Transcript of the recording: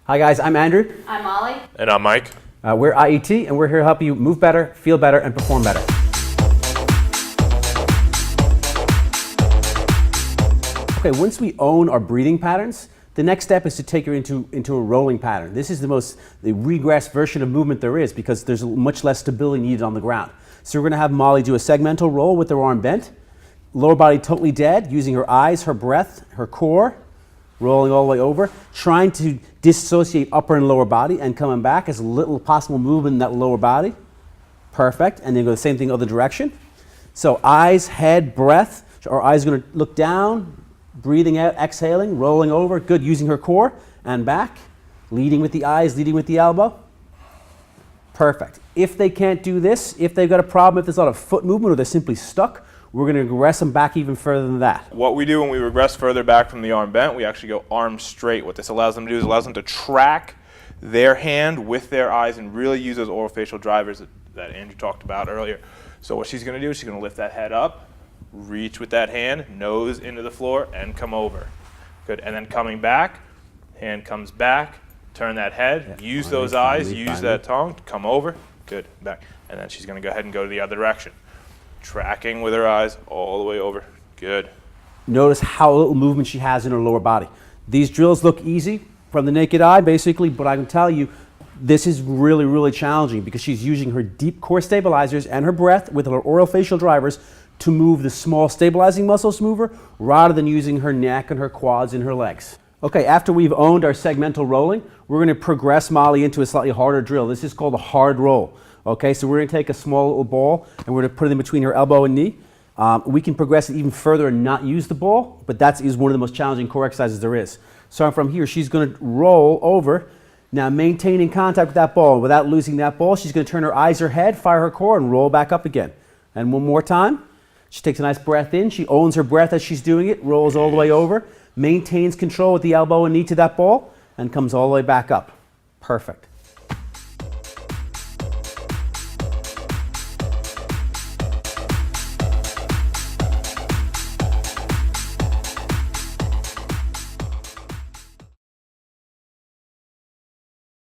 Hi guys, I'm Andrew. I'm Molly. And I'm Mike. We're IET and we're here to help you move better, feel better, and perform better. Okay, once we own our breathing patterns, the next step is to take her into a rolling pattern. This is the regress version of movement there is because there's much less stability needed on the ground. So we're going to have Molly do a segmental roll with her arm bent, lower body totally dead, using her eyes, her breath, her core, rolling all the way over, trying to dissociate upper and lower body and coming back as little possible movement in that lower body. Perfect. And then go the same thing other direction. So eyes, head, breath. Our eyes are going to look down, breathing out, exhaling, rolling over. Good. Using her core and back. Leading with the eyes, leading with the elbow. Perfect. If they can't do this, if they've got a problem, if there's a lot of foot movement or they're simply stuck, we're going to regress them back even further than that. What we do when we regress further back from the arm bent, we actually go arm straight. What this allows them to do is allows them to track their hand with their eyes and really use those orofacial drivers that Andrew talked about earlier. So what she's going to do is she's going to lift that head up, reach with that hand, nose into the floor, and come over. Good. And then coming back, hand comes back, turn that head, use those eyes, use that tongue, come over, good, back. And then she's going to go ahead and go to the other direction. Tracking with her eyes all the way over. Good. Notice how little movement she has in her lower body. These drills look easy from the naked eye, basically, but I can tell you this is really, really challenging because she's using her deep core stabilizers and her breath with her orofacial drivers to move the small stabilizing muscles to move her rather than using her neck and her quads and her legs. Okay, after we've owned our segmental rolling, we're going to progress Molly into a slightly harder drill. This is called a hard roll. Okay, so we're going to take a small little ball and we're going to put it in between her elbow and knee. We can progress it even further and not use the ball, but that is one of the most challenging core exercises there is. So from here, she's going to roll over. Now maintaining contact with that ball. Without losing that ball, she's going to turn her eyes, her head, fire her core, and roll back up again. And one more time. She takes a nice breath in. She owns her breath as she's doing it, rolls all the way over, maintains control with the elbow and knee to that ball, and comes all the way back up. Perfect.